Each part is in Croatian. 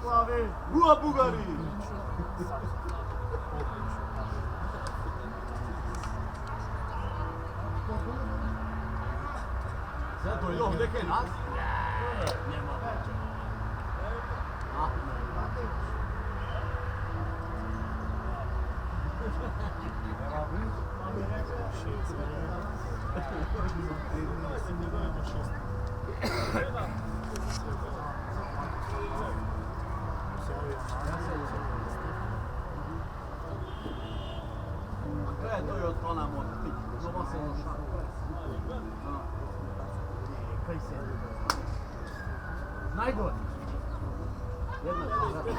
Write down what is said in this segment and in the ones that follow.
Plavi! Ua Bugari! Sen dojde ovdje kaj nas? Nema veće. To je od pana mora. Zova se ono šak. Kaj se? Najgore. Jedna se.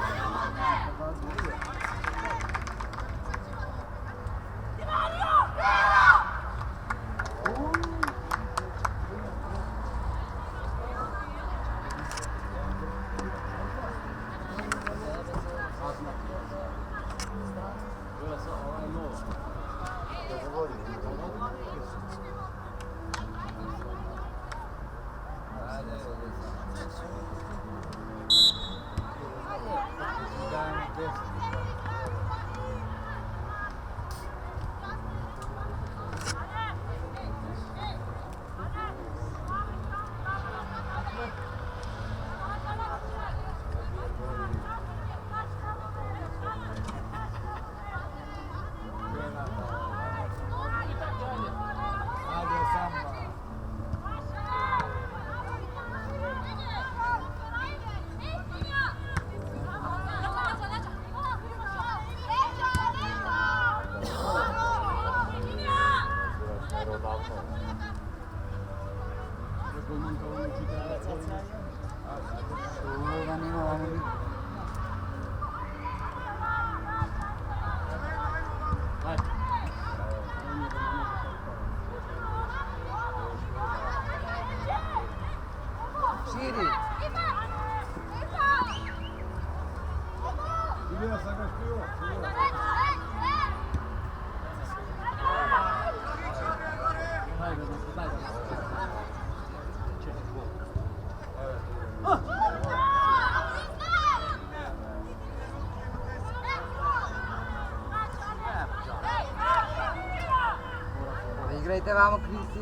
Igrajte vamo, Kristi.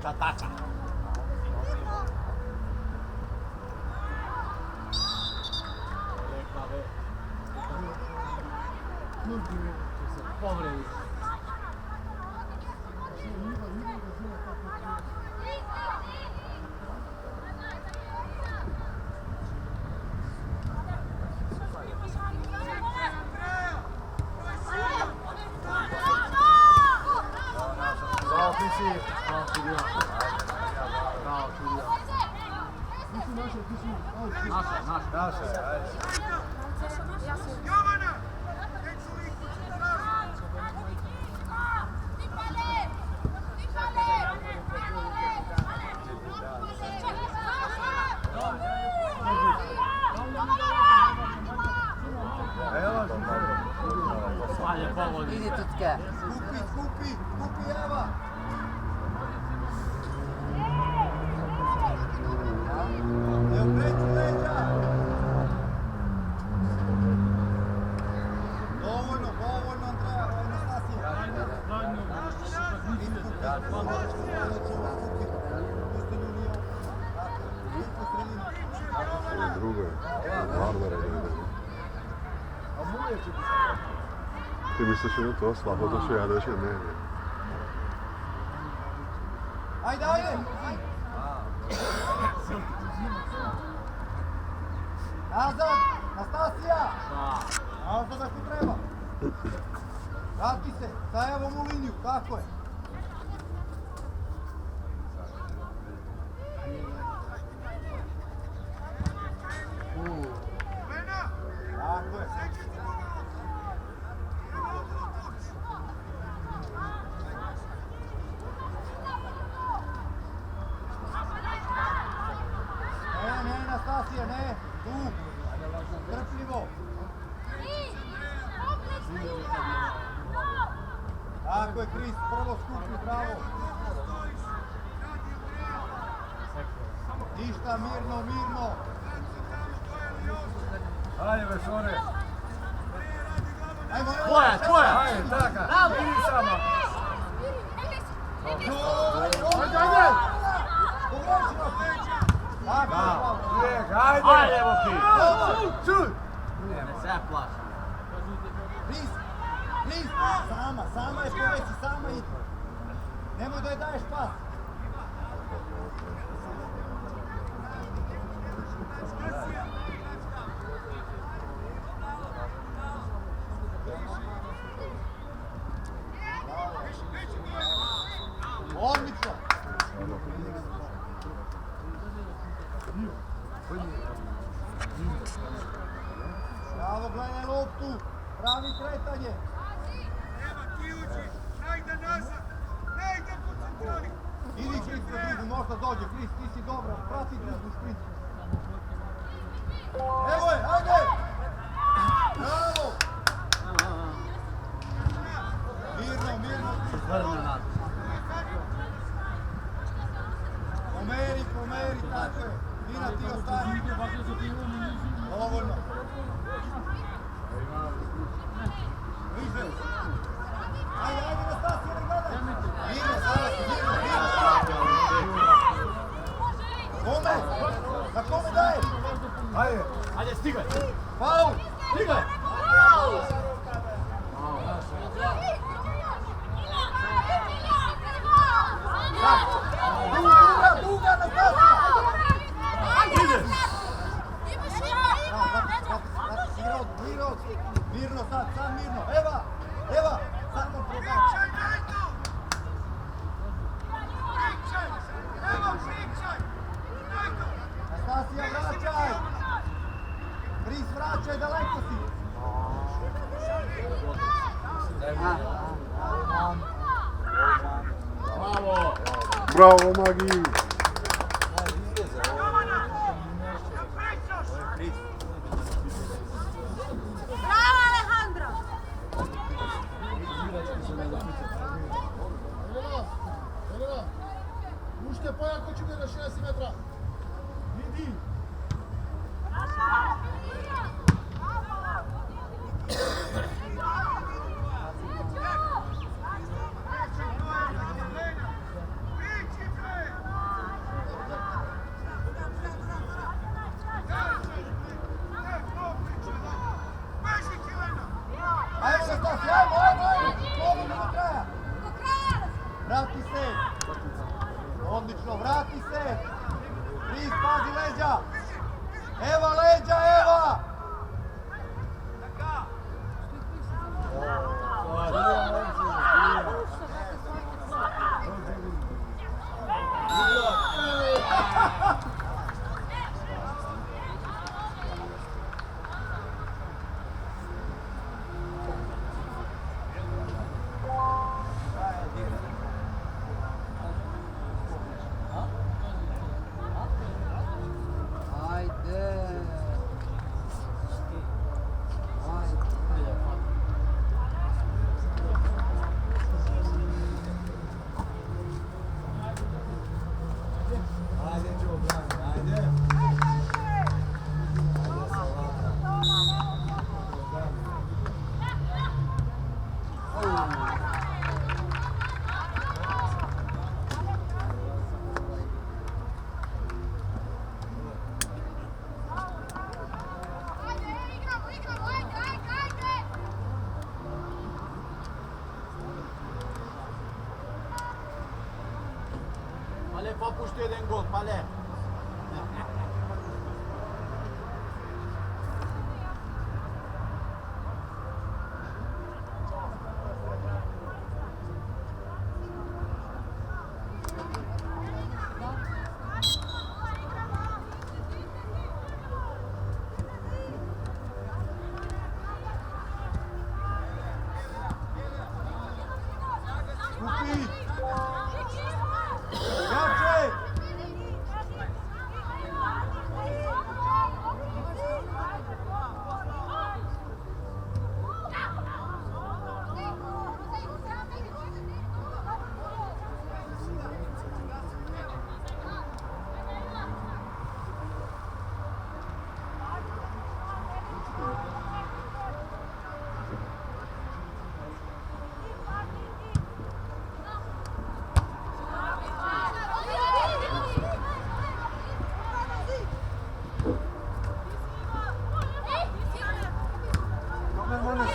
Čatača. Povredi. Idi Tutke. Kupi, Eva! Evo preći leđa! Dovoljno, Andreja, ovo ne stasi. Drugo je. Barbara ide. Ti misliš da to slabo došao, ja došao, ne. Ajde, ajde! Nazad! Nastasija! Nazad ako treba! Vrati se, stajavom u liniju, tako je! Tako je! Ne, Nastasija, ne! Tu! Trpljivo! Tako je, Kris, prvo skupi, bravo! Ništa, mirno, mirno! Ajde, Vešore! Ajmo, Tvoja! Ajde, taka! Idi sama! Ajde, ajde! Pomoći nas! Tako je, bravo! Ajde! Ajde, evo ti! Čuj! Kris, sama je poveći, sama ide. Nemoj da je daješ pas. Odlično. Bravo, gledaj loptu. Pravi kretanje. Idi Kris na drugu, možda dođe. Kris, ti si dobra. Prati drugu špricu. Evo je, ajde! Bravo! Mirno, mirno. Pomeri, tako je. Mina ti ostani. Dovoljno. Više. Ajde, Nastasija, ne gledaj. Mirno, mirno. Kome? Na kome daješ? Ajde! Ajde, stigaj. Faul. Stigaj. Duga, Nastasija. Mirno sad mirno. Eva, samo progači. Nastasija, vraćaj. Kris, vraćaj, daleko si. Bravo, Magi! Pušte pojako ću ga na 60 metra. Vidi. Ajmo se Stasi, ajmo! Slobodno do kraja! Vrati se! Odlično, vrati se! Kris, pazi leđa! Eva, leđa, Eva! popušti jedan gol, pa ne.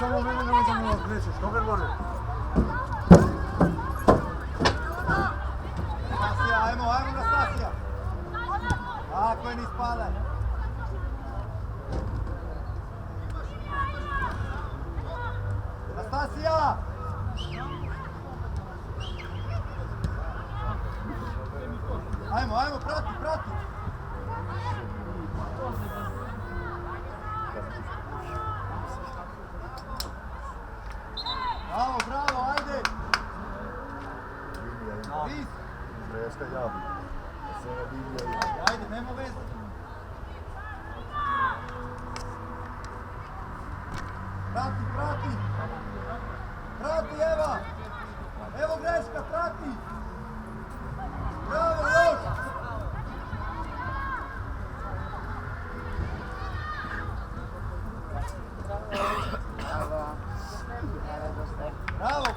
Samo mene ne možemo odreći, što ga gore? Stasija, ajmo Nastasija. Tako je, ni spadaj. Nastasija! Ajmo, prati. Bravo, ajde! Vis! Treska javi. Ajde, nema veze. Prati! Prati, Eva! Evo greška, prati! Bravo, još!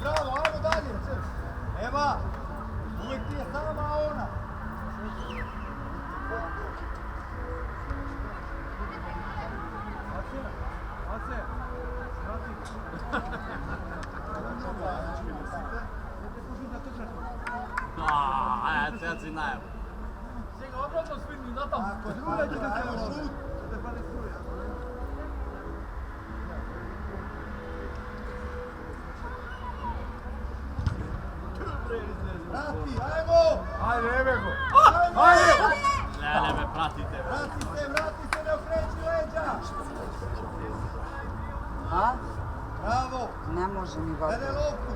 Bravo, ajmo dalje! Eva! Uvijek ti je sama ona! Сега си знаем. Сега обратно свидни, натам. Ajmo šut! Prati, ajmo! Ajde, evo go. Ajde! Lele me pratite. Vrati se, ne okreći leđa! A? Bravo! Ne može mi gotovo. Gledaj loptu!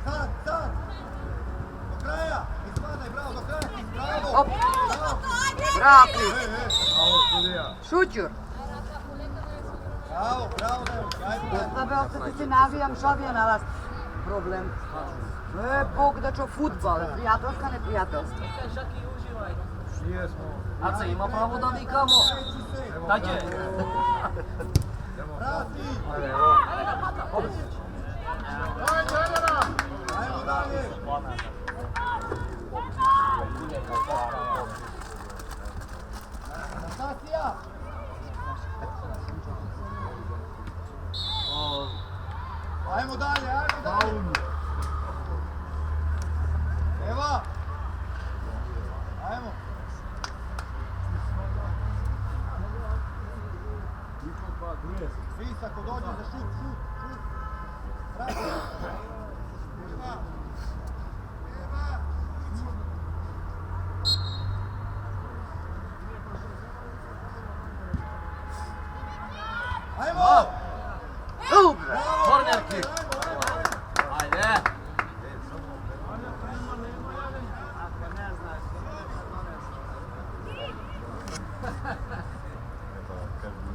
Sad! Do kraja! Ispadaj, bravo, do kraja! Bravo! Op. Bravo! Bravo, Kris. Bravo, sudija. Šućur. Bravo, ajde. Ja tebe ostati se navijam, što bi je na vas problem? Bog da čo futbol, prijateljska, neprijateljska. Nije smo. Aca ima pravo da vikamo. Da će. Vrati! Ajmo dalje! Nastasija! Ajmo dalje! Eva! Ajmo! Vis, ako dođe za šut! Vrati! Eva! Ajmo! Corner kick. Ajde.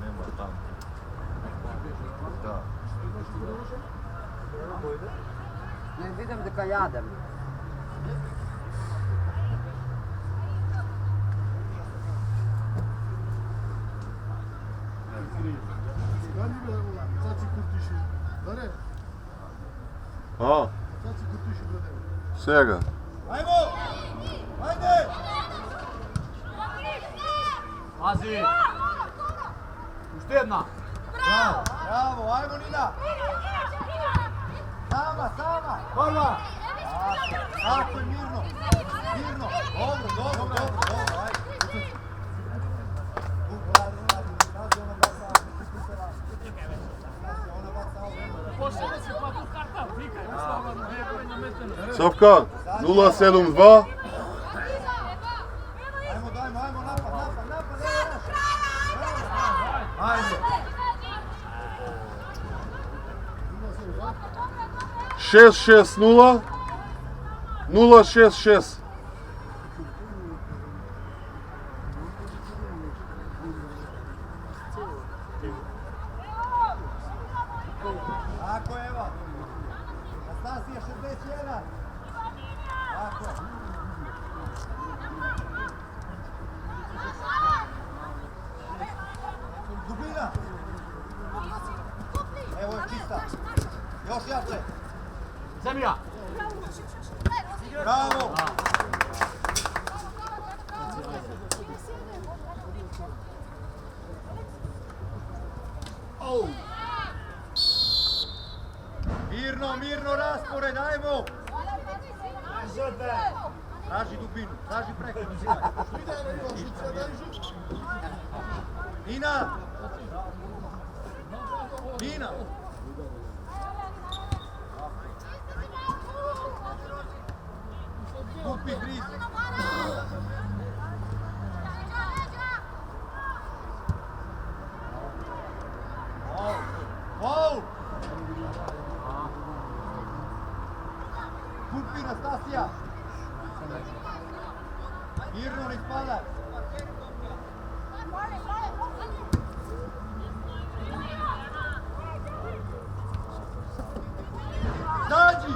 Nema tam. Da. Ne vidim da jadem. A? Svega. Ajmo! Ajde! Pazi. Još jedna. Bravo, ajmo Nina! Sama! Prva! Tako je, mirno. Mirno. Dobro, ajde. Pazi, ona baca. Ona baca. Pošalje se pa tu karta, vikaj, slobodno, ne nameteno. Sofka, 072. Ajmo, napad. Ajde. 660 066. Tako, evo. Nastasija 61. Tako. Dubina. Evo je čista. Još jače. Zemlja. Bravo. Mirno raspored, ajmo. Traži dubinu, traži preko. Nina. Kupi Gris. Faul. Kupi Nastasija. Mirno, ne ispada. Zađi!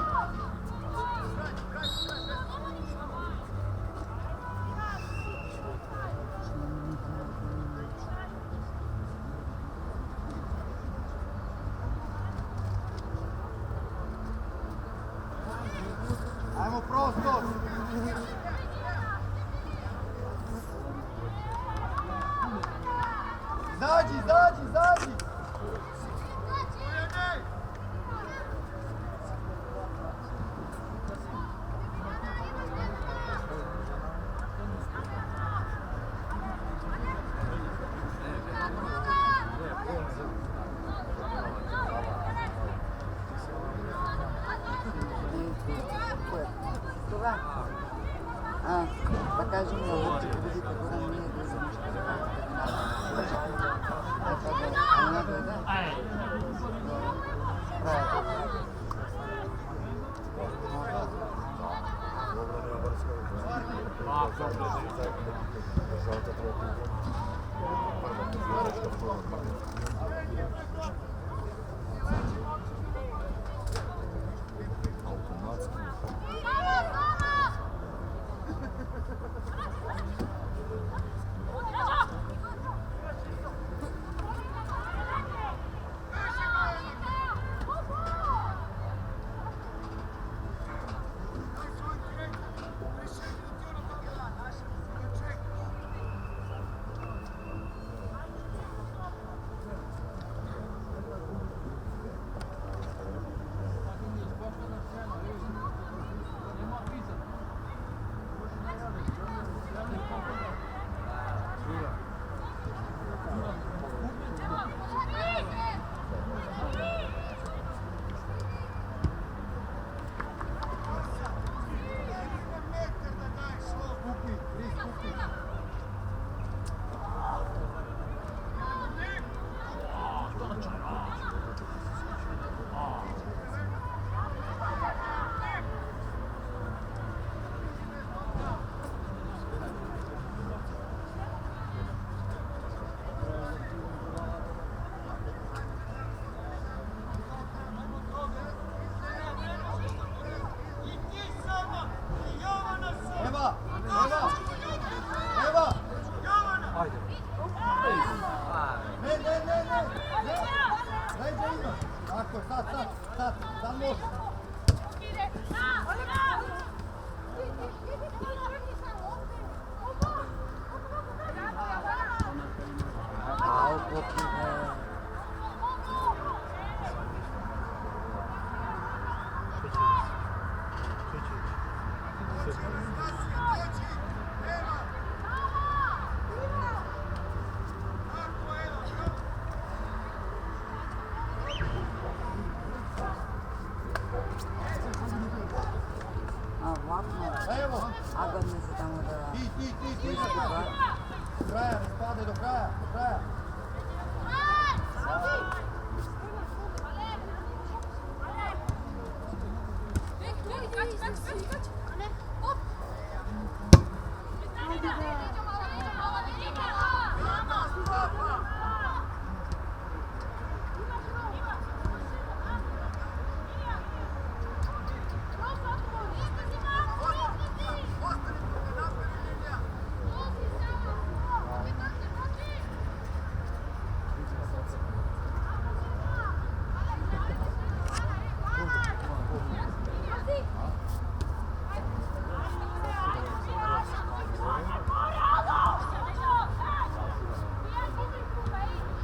Ajmo prostor! Zađi! Това. Да кажем на лъчи, видите, Горан не е да за нещо да дойде. Sad može. ti, Nastasija. Do kraja, ne spadaj do kraja, do kraja.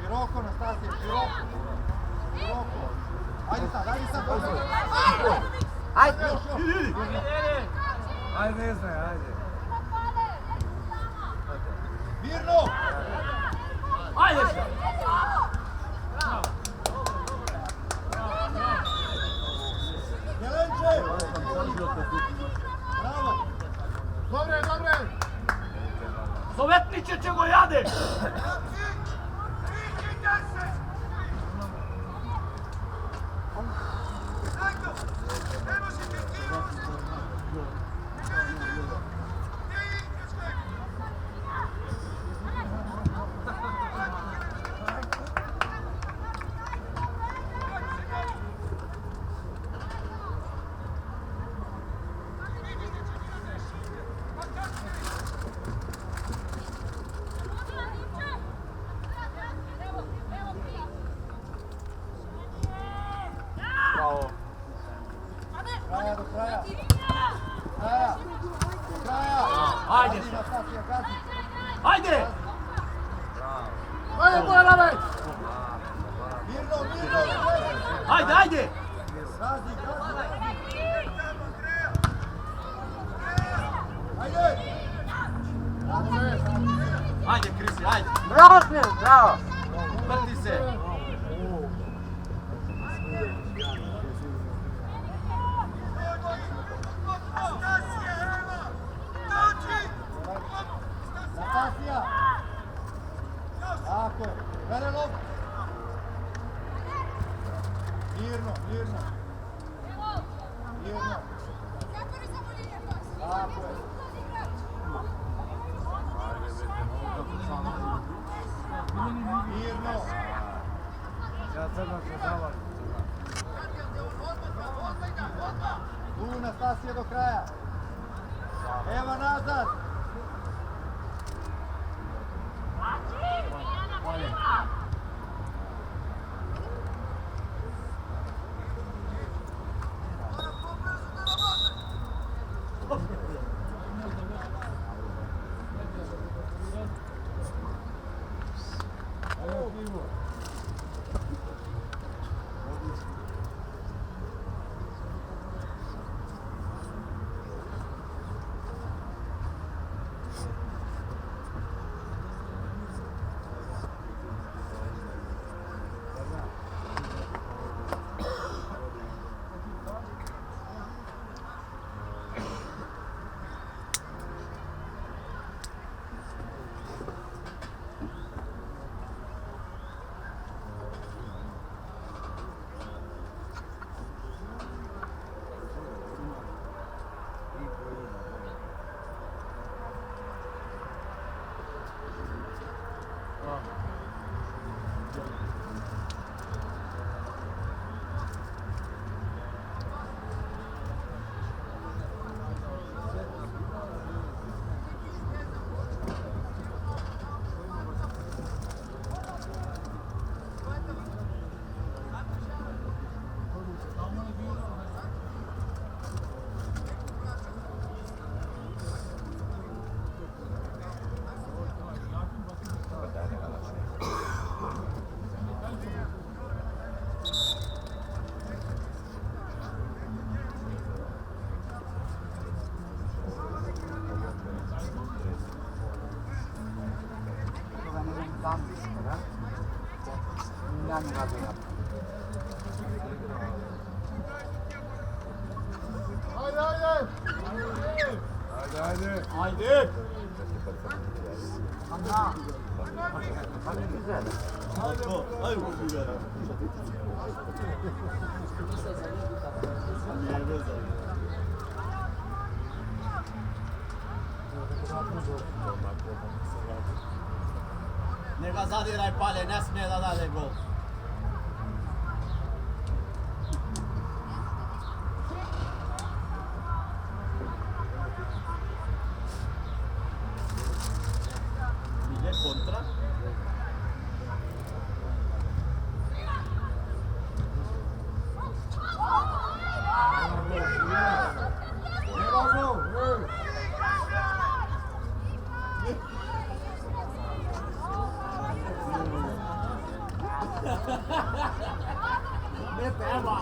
Široko, Nastasija, široko. Široko. Ajde sad, Ajde. Još. Ajde, ne znaj, ajde. Mirno! Ajde šta! Jelenče! Bravo! Dobre, dobre! Sovetniče ćemo jade! Bravo. Kraja do kraja! Kraja! Do kraja! Ajde Gazi, sad. Nastasija, gazi! Ajde! Ajde, Bojana, Mirno, mirno! Ajde, ajde! Gazi, gazi! Ajde! Ajde, Krisi, ajde! Bravo, Smil, bravo. Vrti se! Nastasija! Tako je! Vele loptu! Mirno, mirno! Mirno! Tako je! Mirno! Ja crno se zavalim. Tu Nastasija do kraja! Evo nazad! Ajde, ajde. Ajde! Ама. Пак ти гледа. Ne ga zadiraj Palje, ne smije da dade gol. Ide kontra. Ne peva,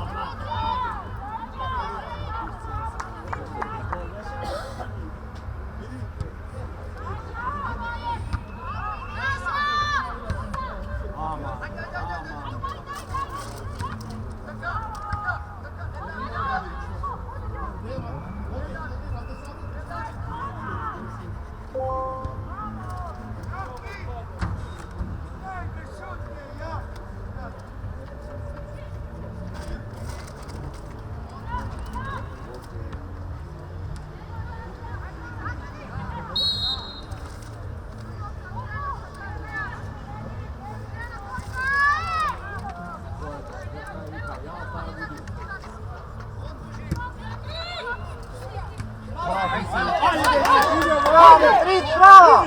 Bravo, Tris, bravo!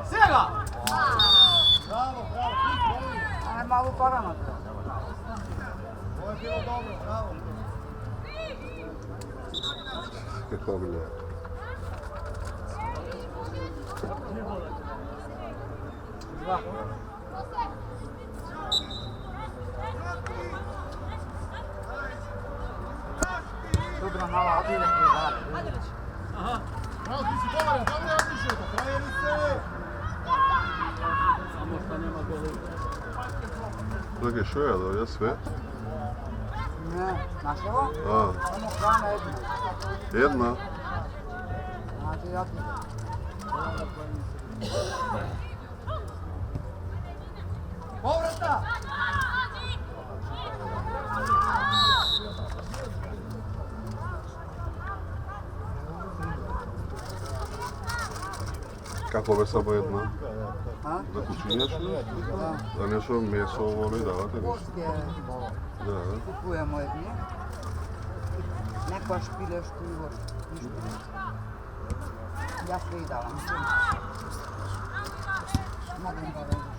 Sjega! Bravo, bravo, Tris, molim. Aj malo parama. Ovo je bilo dobro, bravo. Kako bi ne. Dva. Dobro, malo odide ti dale. Bravo, ti si dobar, dobro je otišao. Trajeli se! Samo što nema gola. Čekaj, što je da je sve? Ne, znaš ovo? A, Samo hrana jedna. jedna. Znači, ja ti. Povrata! Kako bi samo jedna? A? Da kućinjaš? Da. Da nešto meso voli davate ništa? Polske Da, kupujemo jedni. Nekva špileš pivo, ništa. Ja sve i davam. Mogu da režeš.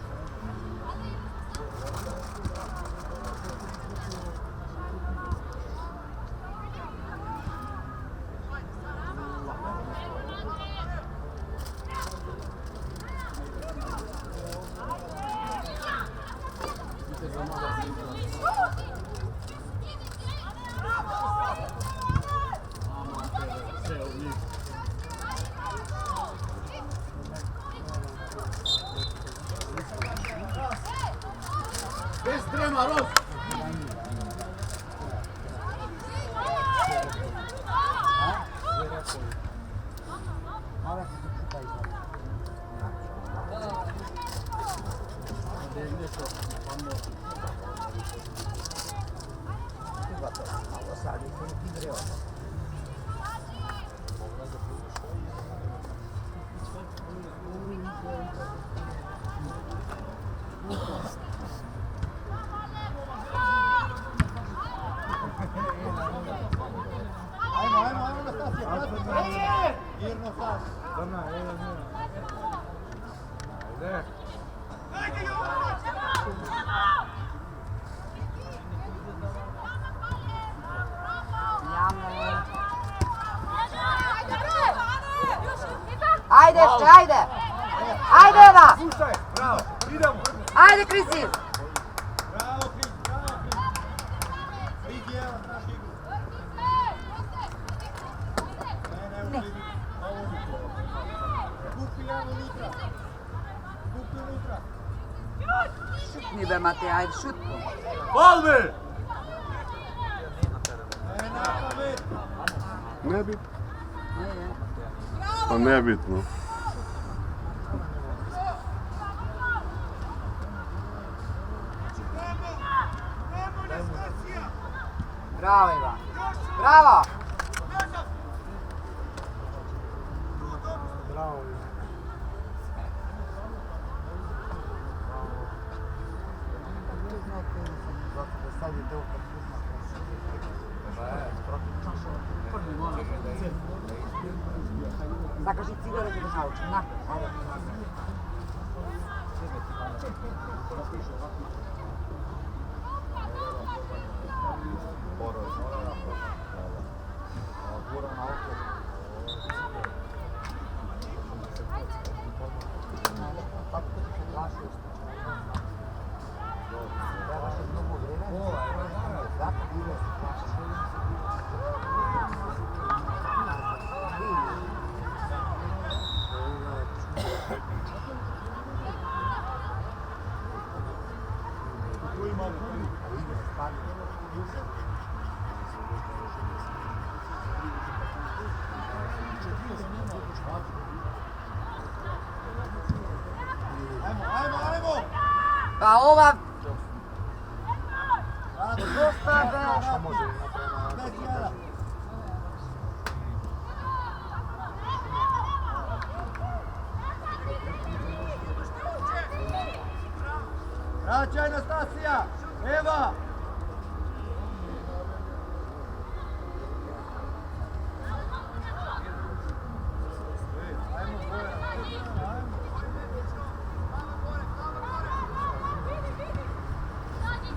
Bez trema, Ros! Mora se tu čupa i malo sad je se ti greo. Ajmo, Nastasija, pratite! Mirno sad. Dona, jedan, jedan. Ajde. Ajde, ajde! Ajde, Eva! Puštaj, bravo, idemo. Ajde, Krisis! Bravo, Kris, bravo, Kris. Vidi, evo, znaš igru. Ne, vidi. Ovo unutra. Kupi, evo, unutra. Kupi unutra. Šutni be, Matej, ajde, šutni. Palme! Ne, na pamet. ne bi. Je. Pa nebitno. Bravo Ivan. Bravo! Bravo. Zakaži cigare da ga naučim, na. Ajde. Ajmo! Pa ova... Radi, Dosta veš. bez jela. Vraćaj Nastasija! Eva!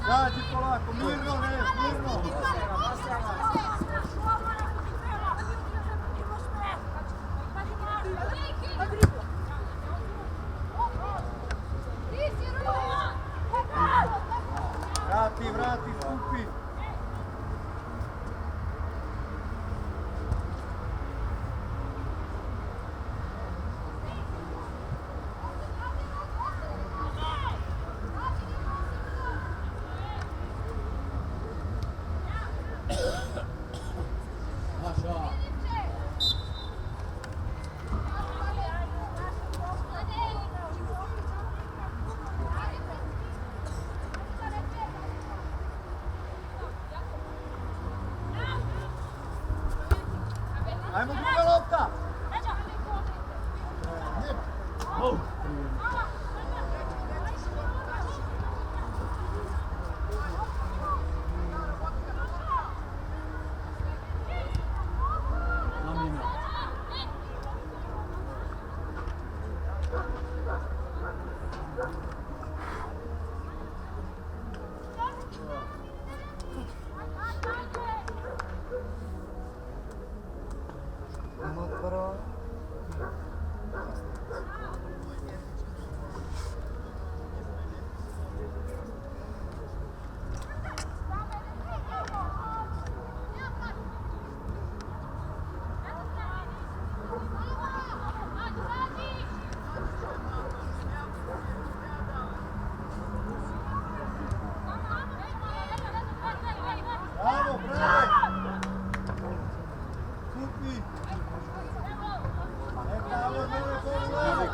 Zađi polako, mirno, ne, mirno! Vrati, skupi! Ajmo druga lopta! Bravo, bravo! Skupi! Neka, ovo mene polu levo!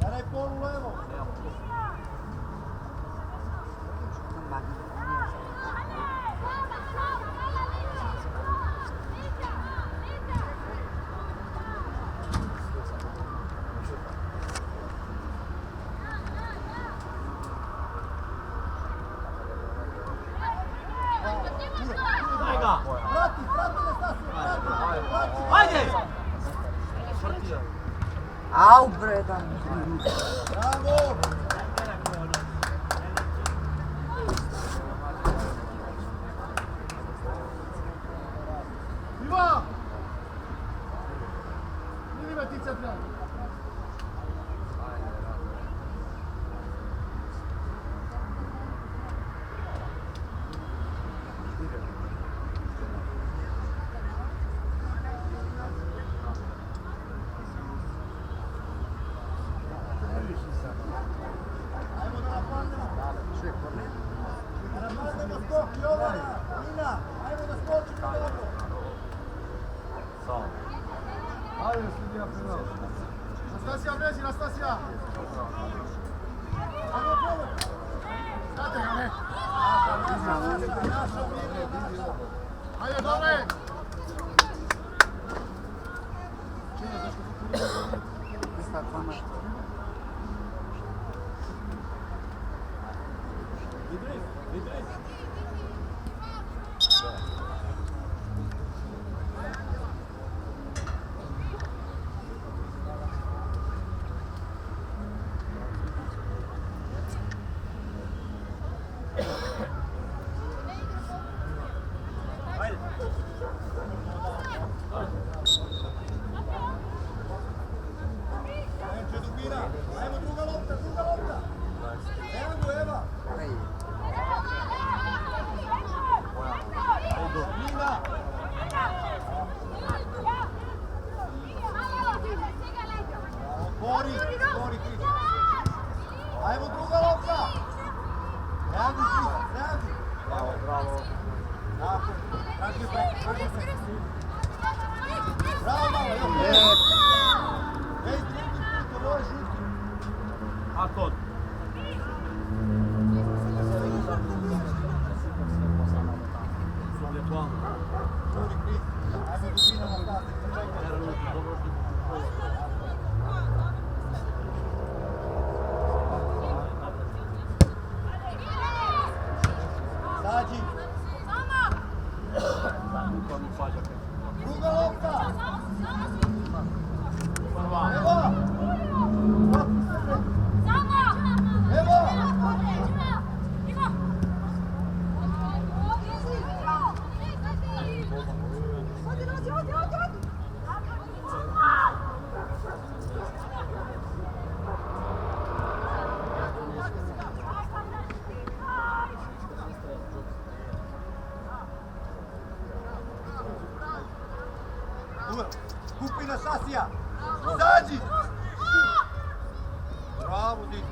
Daj polu levo! Daj ga! Vrati Nastasija, vrati! Ajde! Au bre, da mi. Bravo! Ivan! Idi me ti central. Dajte ga, ne. Ajde, dobre. Neće dubina. Ajmo druga lopta. Evo, Eva. Dubina. Bori Kristo. Ajmo druga lopta. Radi Kristo, radi. Bravo. Tako, traži preko. Bravo, malo, još. Ej, drugi put, ovo je žuti. A kod? Bori Kristo. Ajmo dubina na stasi. Sađi. Druga lopta. Evo. Skupina Sasija. Izađi. Bravo, Dino.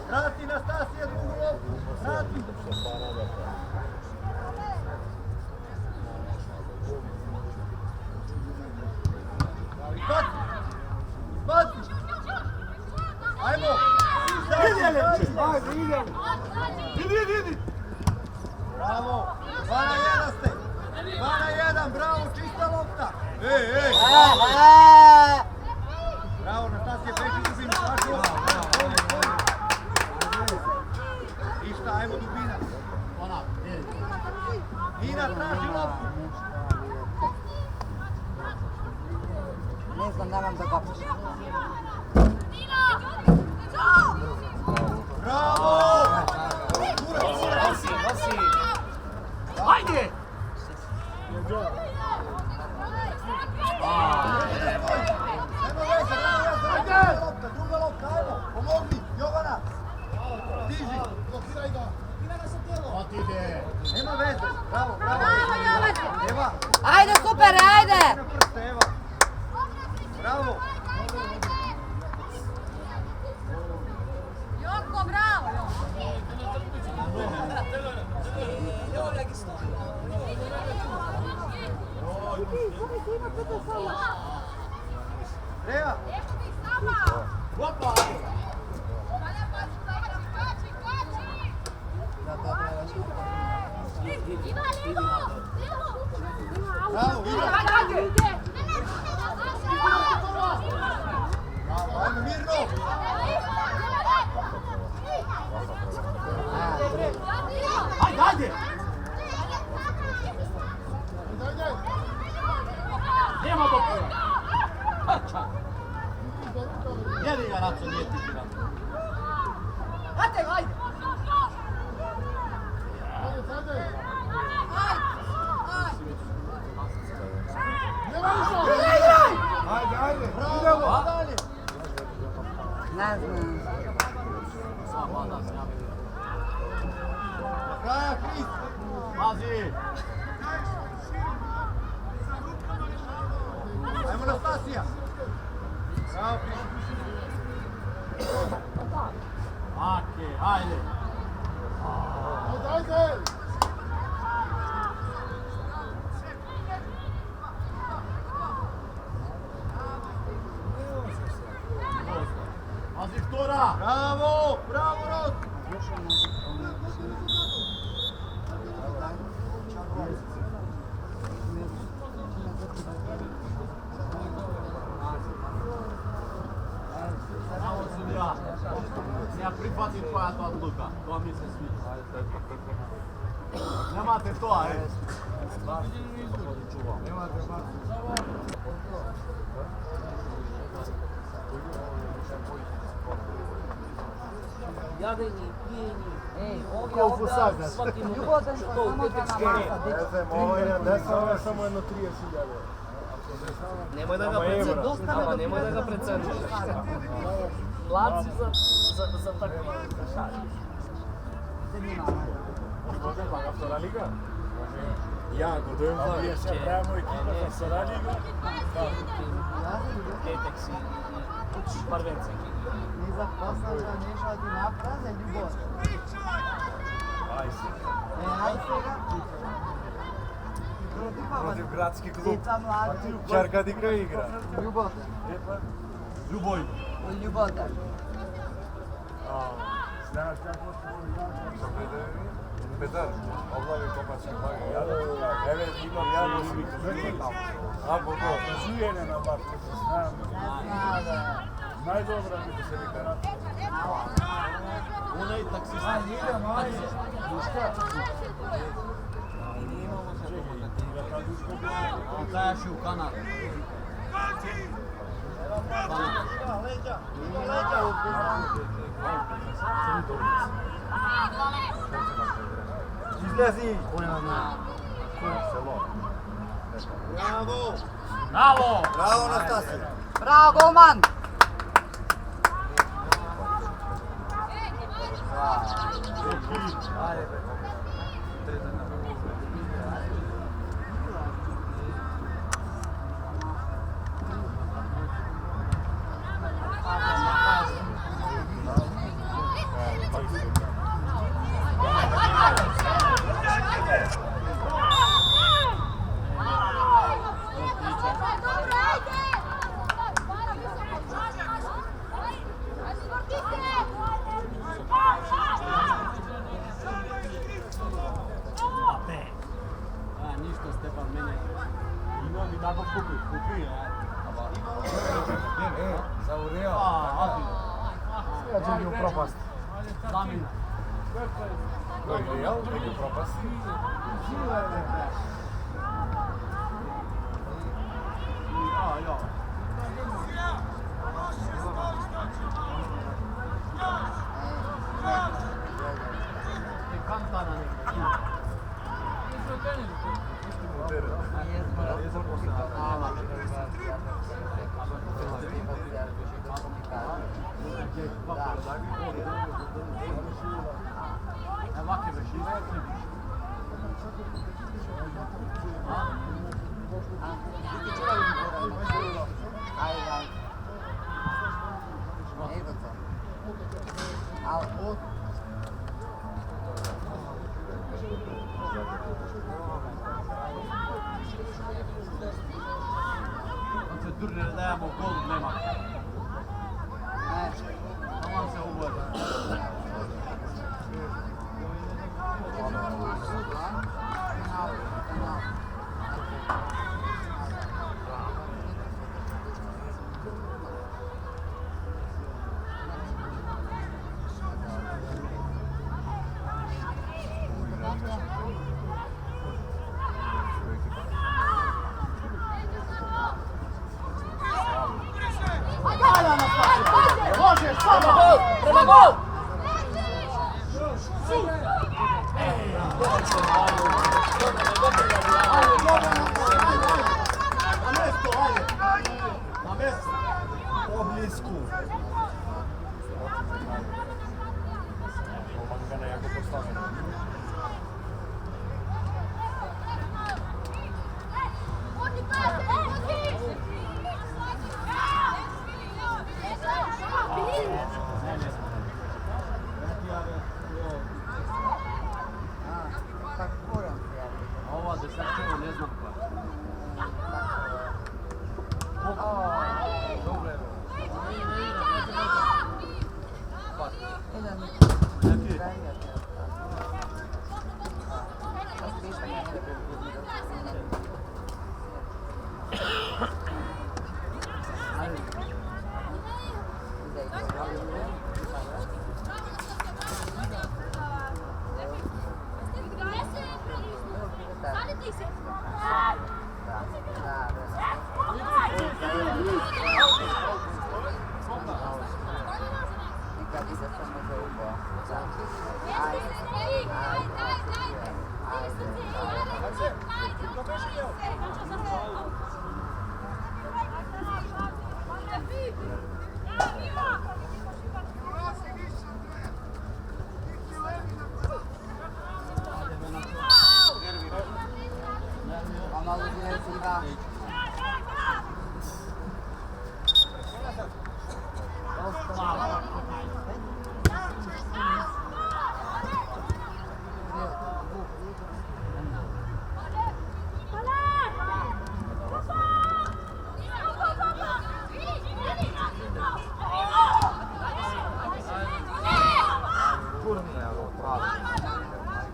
Vrati Nastasija drugu loptu. Vrati. Izbaci. Ajmo. Ajde, idemo. Idi. Bravo. 2 na 1 ste. 2 na 1. Bravo. Čista lopta. Ej. Bravo, Nastasija, pređi dubinu. Ništa, ajmo dubina. Nina, traži loptu. Ne znam da vam da kopiš. Bravo! Ajde! Druga lopta, ajmo, pomogni, Jovana. Stiži. Blokiraj ga. Otide. Nema veze, bravo. Eva. Ajde, super, ajde! Na prste, Eva. Bravo. Joko, bravo! Rea. Opa! Bravo, Ida. Bravo, ajmo mirno. Ajde! Nema dopora! Jedi ga, Raco, nije ti igra. Hajde, ajde! Ajde, Bravo, dalje. Ne znam. Kraja, Kris! Pazi! Ajmo Nastasija! Bravo, Kris! Ake, ajde! Ajde! Pazi Viktora! Bravo! Bravo, Rod! Bravo sudija! Ja prihvatim tvoja ta odluka, to mi se sviđa. Nemate to, ajde! Jadeni, pijeni, Ej, ovdje, ovdje, svaki moment. Ljubodan Što pa to samo da upite na masa, Ne znam, ovo je samo jedno 30.000. Nemoj da ga precrnjuješ. Nemoj da ga precrnjuješ. Mlad si za takve šalje. Janko, to je Nije sad pravimo ekipa za Saraliga. Petek si i parvence. Ni za posao da mešati napra za ljubov. Ajde сега. Protiv gradski klub. Деца млади. Čarkadika igra. Ljubov. Ljuboj. Ljubodan. Znaš kako se Petar, oblavi kopački baga. Evo imam javno sviku. A bogo, žujene na bar, to se znam. Najdobra mi da se mi karate. Ona i taksista. Ajde, Duška. I nije imamo se pomogati. On Kajaši u Kanadu. Leđa! Leđa u Izlazi! Bravo! Bravo! Bravo, Nastasija! Bravo, golman! Ništa Stefan, mene. Imam i tako kupi. Zaureo. Ja ću u propast. Zamina. Ko je Real? Neki u propast. Kanta na neki. Ovakve već Ajde. Evo to. Al, On se drže da dajemo gol, nema. ne. Taman se uvode. Prema gol! Na mjesto! Po blisku!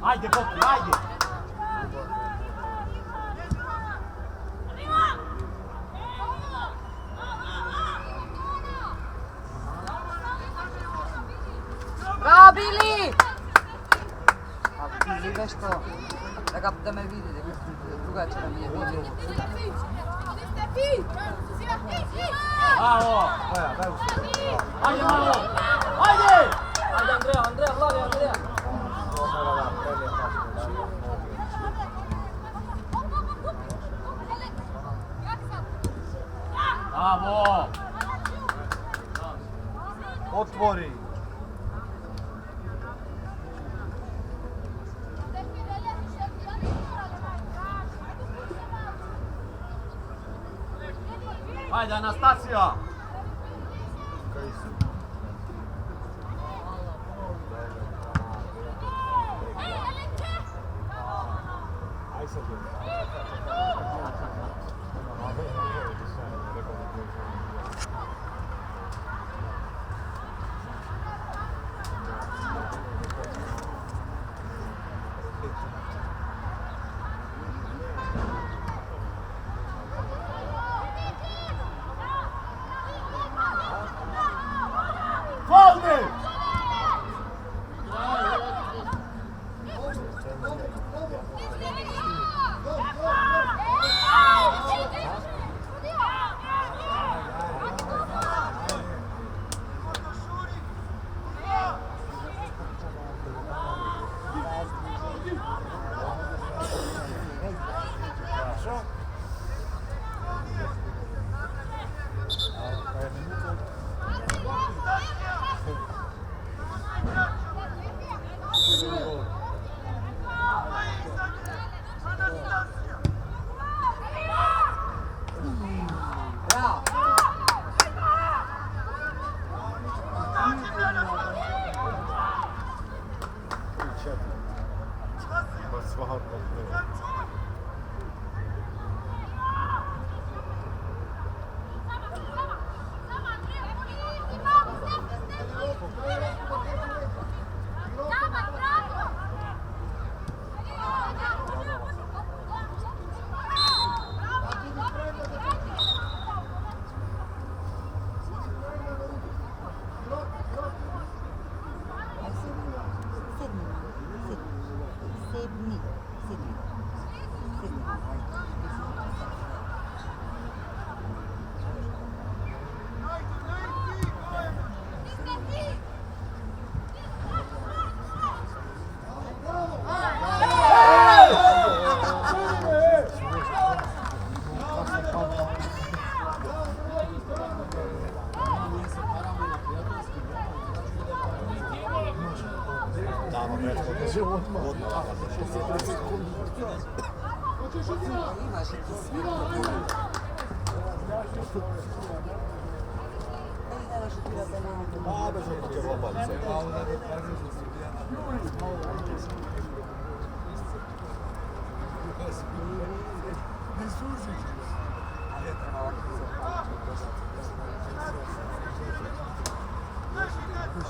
Ajde, Boki, ajde! Bravo, Bili! A ti ideš to, da me vidi, drugačije da mi je vidio. Bravo! Ajde, malo! Ajde! Ajde, Andreja, vladi, Andreja. Bravo! Otvori! Ajde, Anastasija!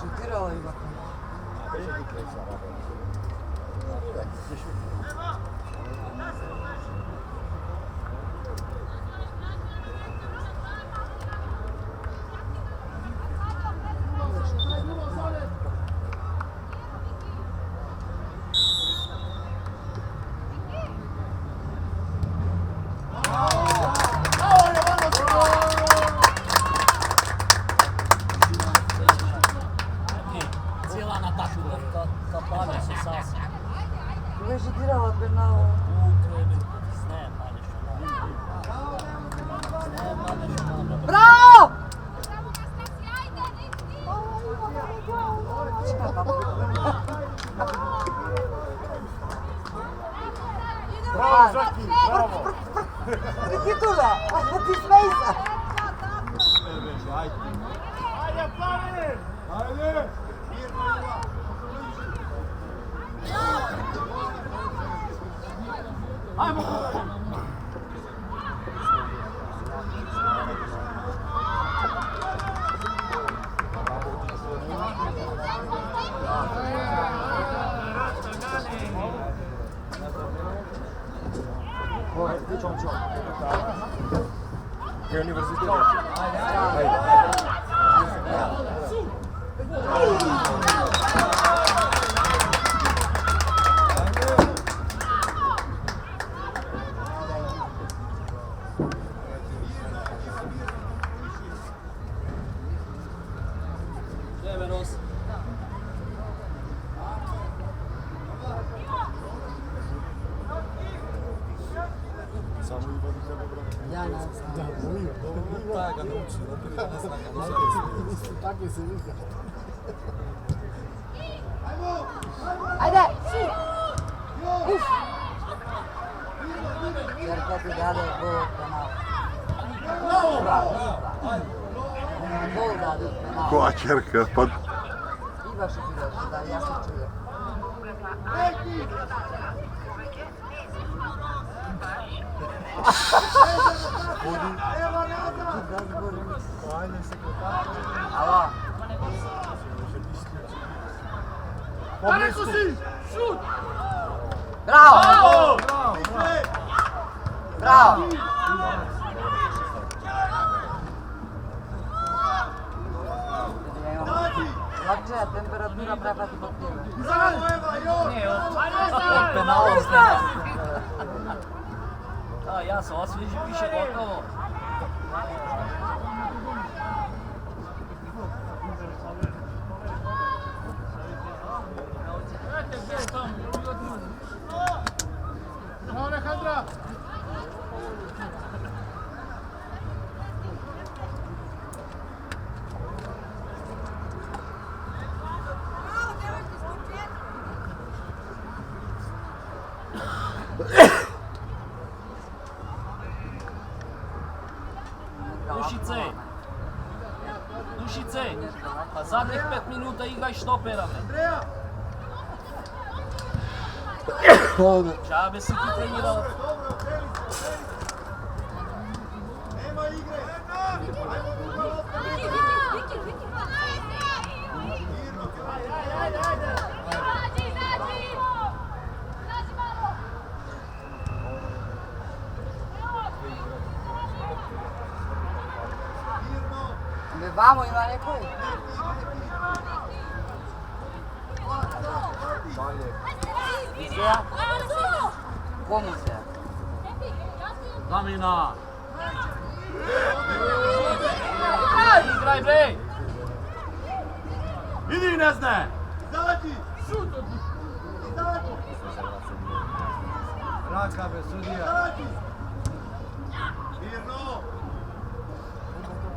Šutirala i ovako. Cijela na taku, ka pade se sasvim. Беше дирала пеналу. Браво! Браво, Жаки, браво! Трити туда! Ти смей се! Ajde, Plavi! Ajde! Che università? Severos. Jana. Ajde! Uf! Cerca ti dade gol penal. Gol dade penal. Koja čerka, pa Ivaš ti daš, da, ja sam čuo. Alo. Daleko si! Šut! Bravo! Bravo! Lakše, temperatura prehvati pod time. Od penala A, ja se osvježi, piše gotovo. Bravo, Alejandra! Dušice! Dušice! Pa zadnjih 5 minuta igraj štopera, bre. Čabe si ti trenirao. Nema igre! Vamo, ima nekoj? Komu se? Damina! Igraj, bre! Idi, ne zna! Izađi! Šut! Izađi! Raka, be, sudija! Izađi! Mirno!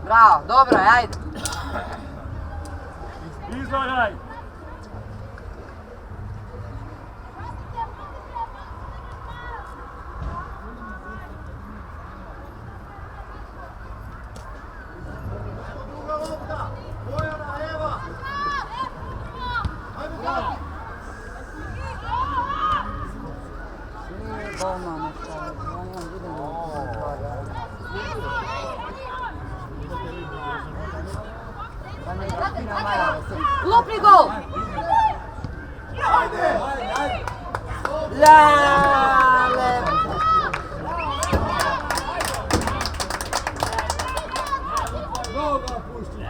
Bravo, dobro, ajde. Izvaljaj! Druga lopta! Bojana, Eva! Ajmo gledati! Nije bolno nešto, on vidimo. Lupni gol! Jale! Noga pušti.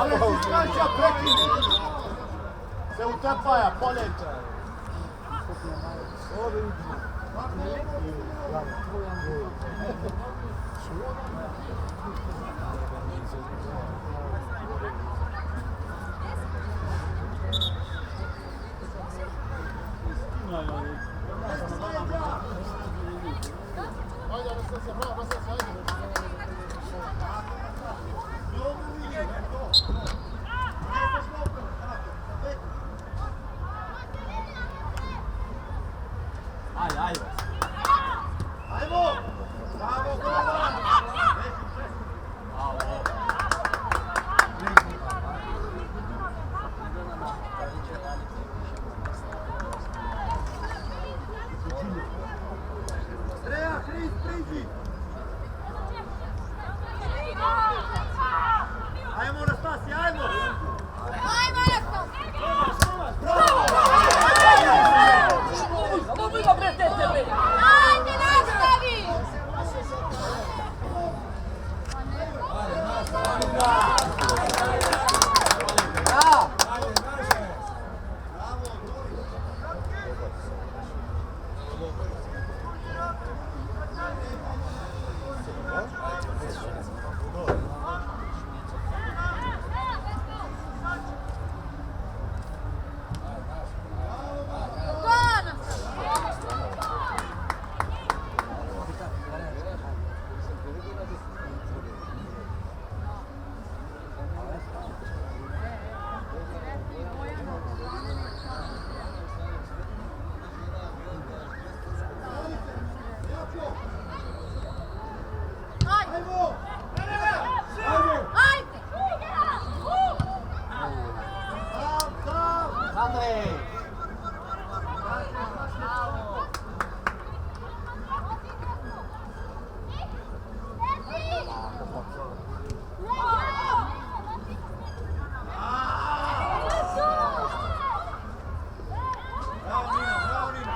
Ale sytuacja prekine. Se utrpaja, poljeća. Ajde, ajde. Ajmo! Bravo, Goran! Andreja, Hris, priđi! Ajmo na Stasi, ajmo! Dobro bre tete bre. Ajde, nastavi! Bravo!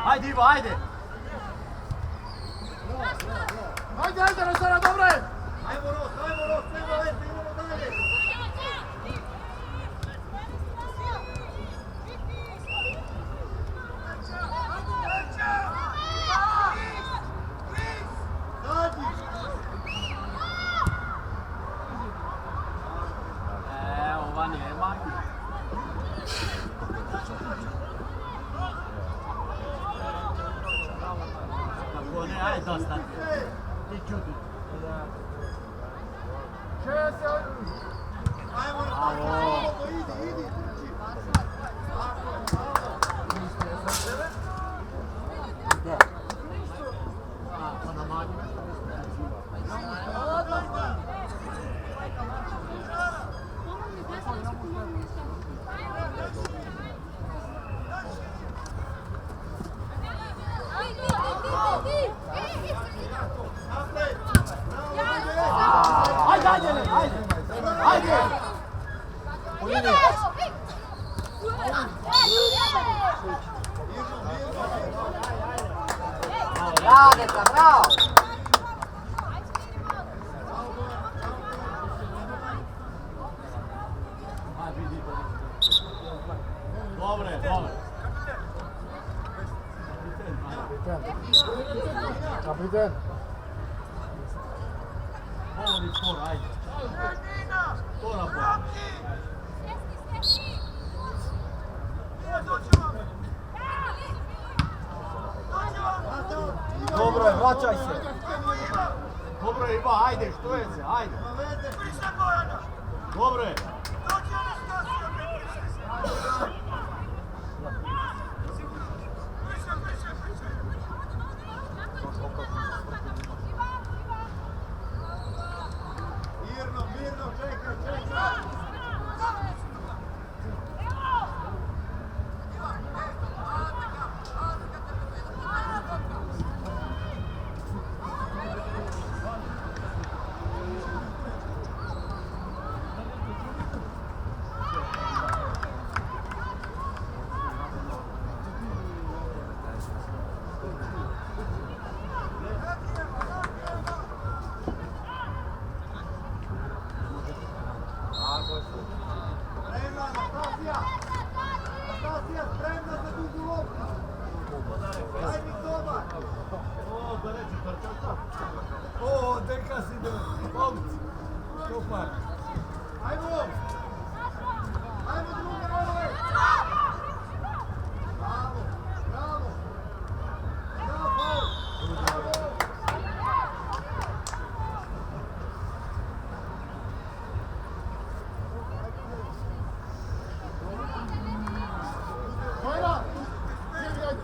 Ajde Ivo, ajde! Ajde, ajde, Rozara, dobro je! Ajmo Ros, nema veze, idemo dalje! Ova nema. Kako ne, ajde dosta. Ti čuti. Ajmo na Stasi, idi, trči! Ajde, ajde, ajde! Ajde! Bravo, djeca, bravo! Dobre, dobre. Kapitan. Povodi skoro, ajde. Skoro po. Dobro je, vraćaj se! Dobro je Iva, ajde, što je se, ajde. Dobro je. Osman. Ajmo! Ajmo druga, ovaj! Bravo, bravo! Bravo, faul! Bravo! Kojla! Sjedi, ajde!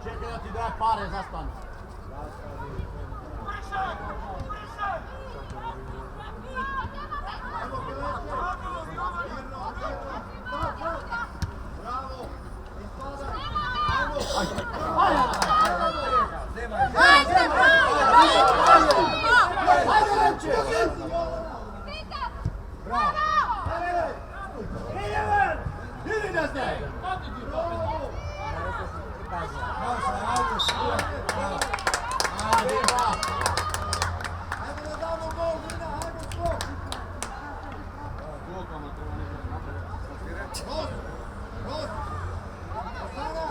Čekaj da ti daje pare za stan. Bravo! Ispadaj! Ajmo! Idi da ste! Ajmo da damo gol, Mina, ajmo skok! Gost! Gost! Osana!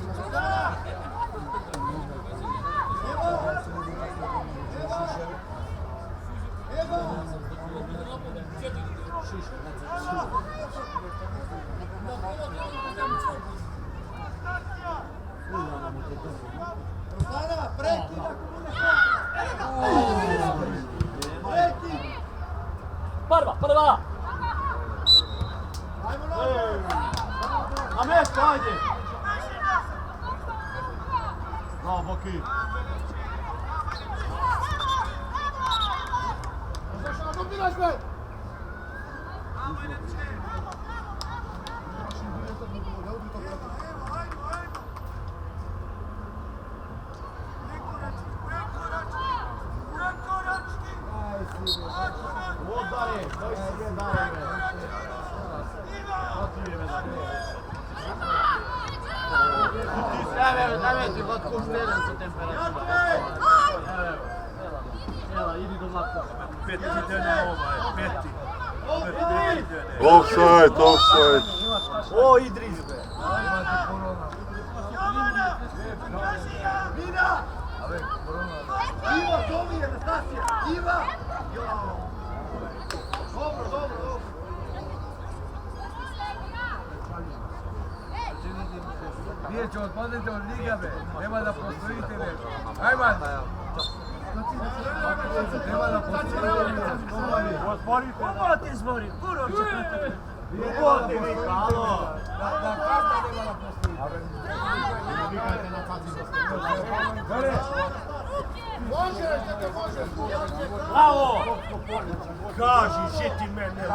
Osana! Evo! Evo! Osana, prekid ako bude prekid! Prva! Ajmo nazad! Na mjesto, ajde! Bravo, Boki! Udari, daj si ga daj me. Evo ti god kušteren sa temperatura. Evo, idi do vlaka. Offside, offside. O, Idris be. Mina! Iva, zove je, Nastasija! Iva! Dobro, dobro, dobro. Nije će odpadnete od liga, be. Nema da postojite, be. Ajman! Nema da postojite, Kako ti zbori? Kuro će. Kako ti vika, alo? Na kasta nema da postojite. Možeš, da možeš. Bravo! Kaži, šiti mene,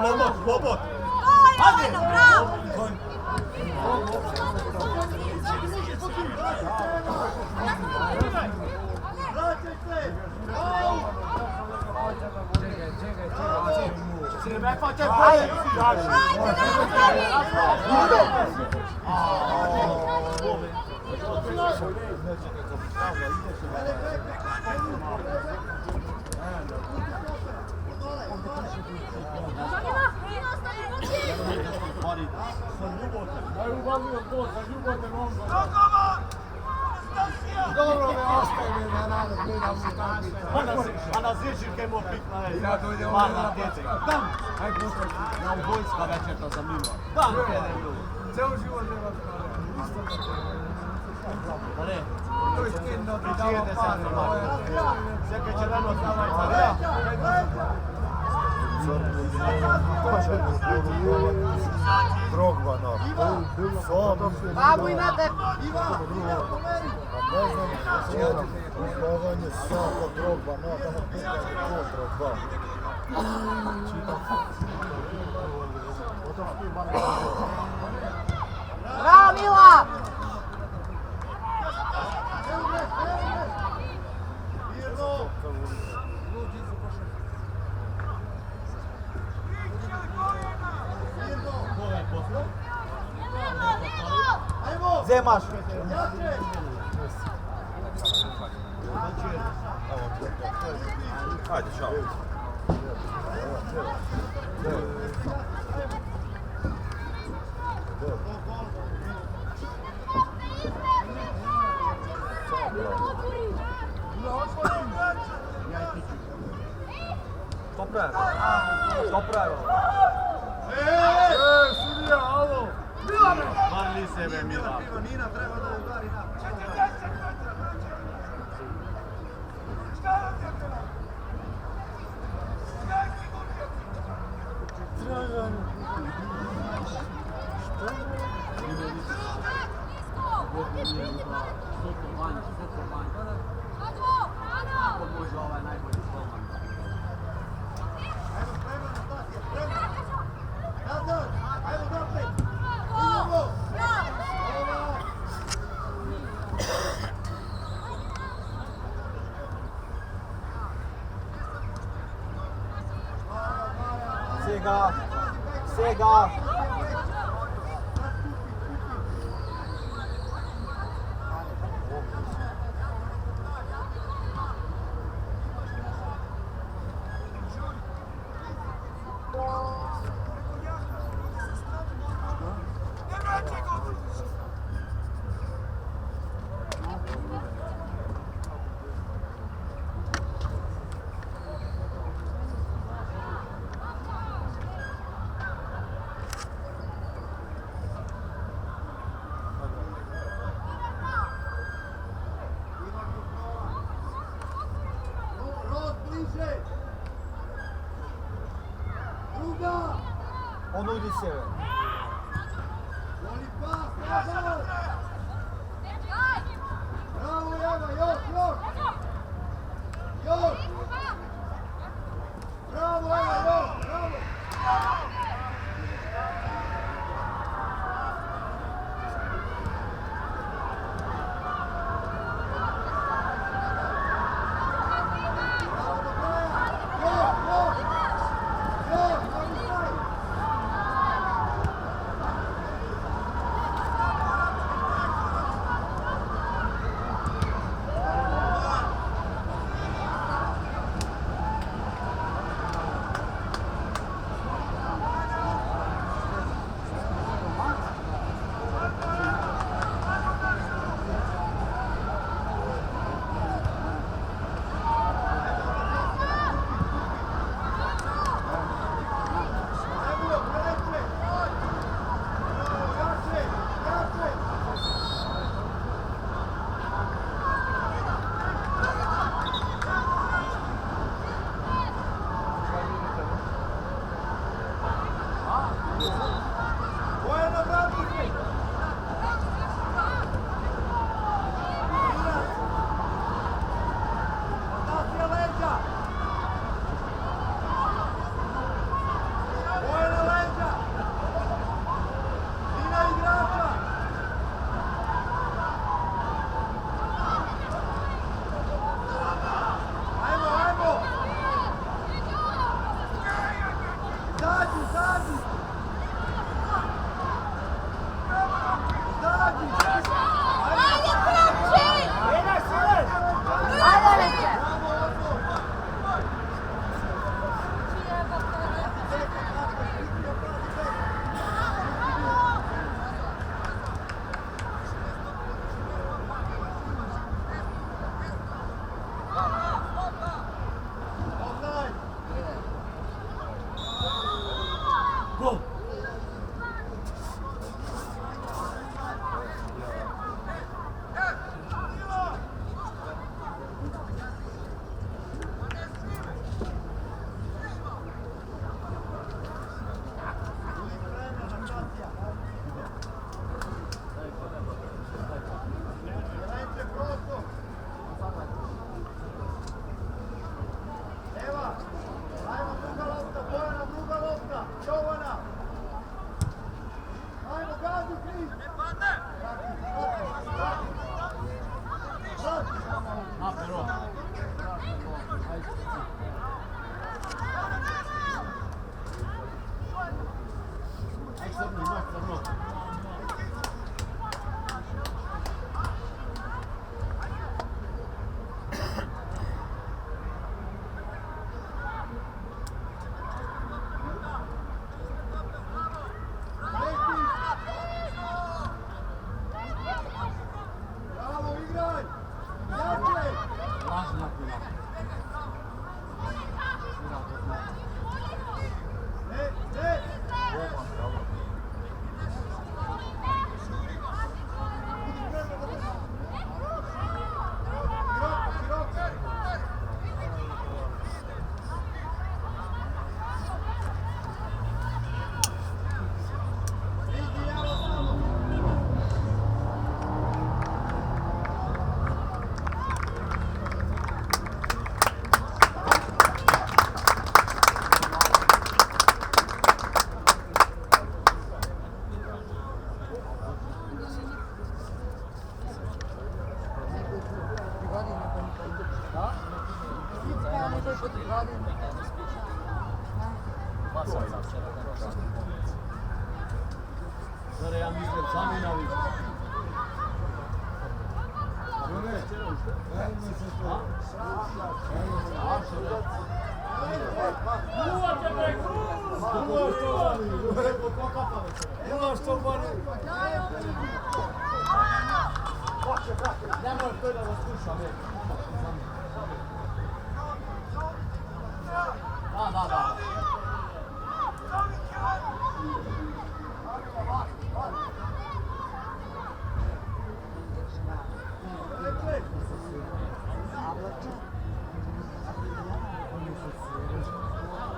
lobot! Ajde! Bravo! Vraćaj se! Se me fače bolje! Dobro me ostaje na radu, gledam se tako. A na zvičirke mu pikna je. Ja dođem ovdje Varna na djece. podcast. Dam! Aj puštaš. Na ubojska večer to zanimljivo. Dam! Ceo život nema stvari. Ale, To je skinno ti dao pare. Sveke će rano stavati. Drogba, no. Svom, Babu imate! Ivan, Ivan, pomeri! ne znam, uzlovanje Saka, Drogba, no, tamo pitanje kontra dva. Bravo Mila! Mirno! Ajmo! Zemaš! Jače! Hajde, čao. Što pravi? Sudija, alo! Mali sebe, Mila. Nina treba da udari na... Nazad! Ajmo napred! Idemo! Sega! Sega! Rod bliže! Druga! Ponudi se! Voli pas! Bravo! Bravo, Eva! Još! Još! Bravo, Eva! Još! Bravo! Nemoj po 3 godine. Pa sam za včera da došao. Zare, ja mislim, sami naviš.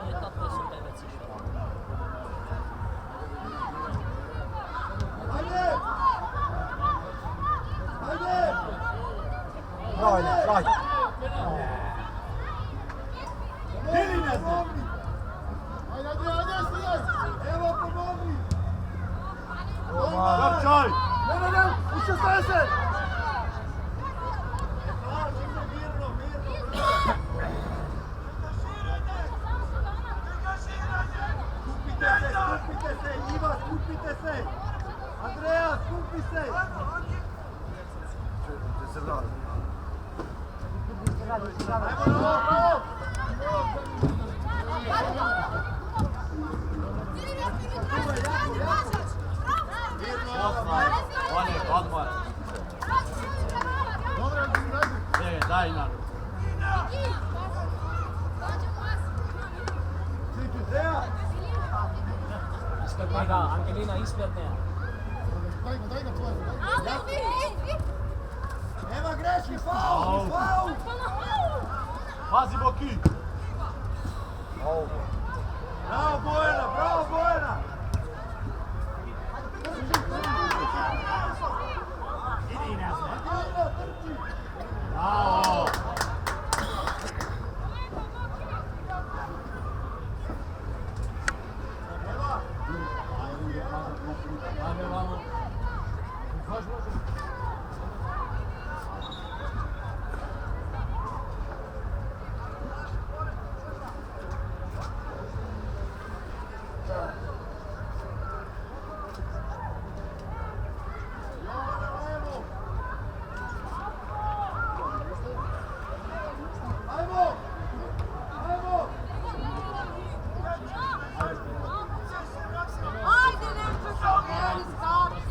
Etape su te veci što. Garčaj! Ne, ušte staje se! Skupite se, Iva, skupite se! Andreja, skupi se! Odmor. Daj nam. Ispred njega, Angelina ispred njega. Nema greši, faul! Faul! Pazi Boki. Bravo Bojana, bravo Bojana! Bravo. Ajde vamo. Ajde, nešto se ograni, skači!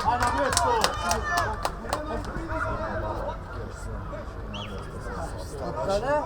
A na mjesto. Kada?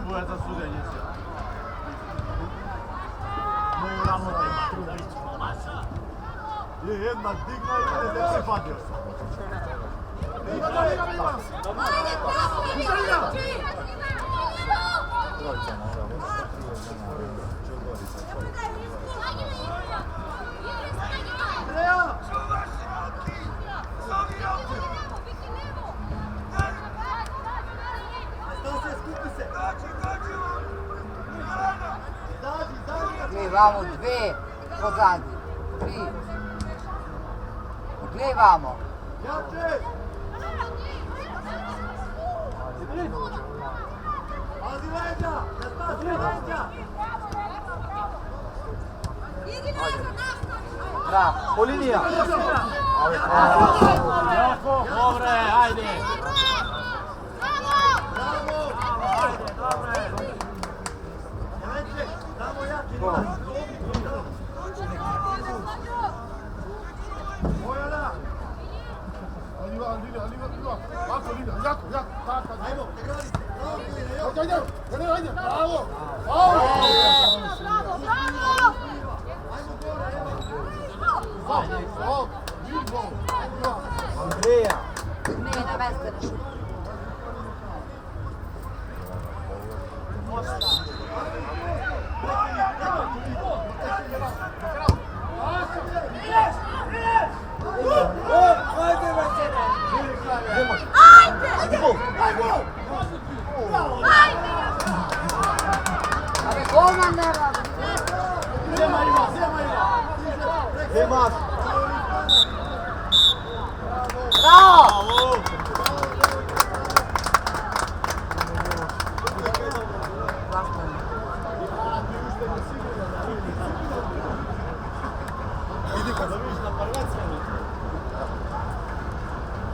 Boja za suđenje se. Moramo te je jednak digla i ne se padio. Gledaj, vamo, dve, pozadi, tri. Gledaj, vamo. Pazi leđa! Ne spazi leđa! Bravo. Po linija. Dobre, ajde. Ajde, dobre. Samo jaki glas! Bojana! Ajmo, te gradi! Bravo, Biline, evo! Bravo, bravo! Ajmo gore, evo! Andreja. Ne, na mesta ne šuti. Ali golman ne radi. Zema ima! Zema. Bravo!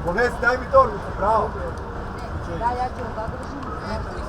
Ponesi, daj mi torbicu, bravo! Da, ja ću da držim.